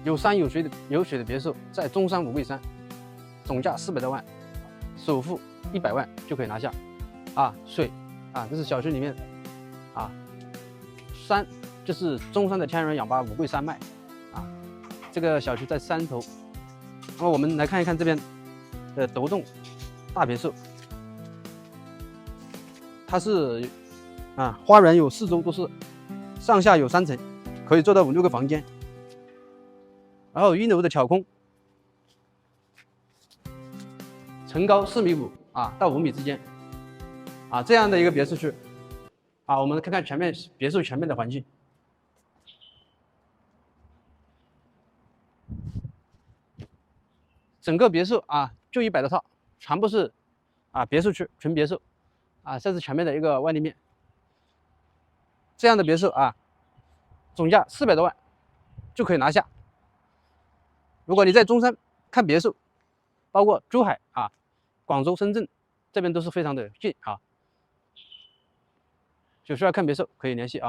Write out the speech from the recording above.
有山有水的别墅，在中山五桂山，总价400多万，首付100万就可以拿下。水这是小区里面山就是中山的天然氧吧五桂山脉这个小区在山头。那么我们来看一看这边的独栋大别墅，它是花园有4周都是，上下有3层，可以做到5、6个房间，然后1楼的挑空，层高4.5米到5米之间这样的一个别墅区我们看看前面别墅前面的环境。整个别墅就100多套，全部是别墅区纯别墅这是前面的一个外立面。这样的别墅总价400多万就可以拿下。如果你在中山看别墅，包括珠海广州、深圳这边都是非常的近有需要看别墅可以联系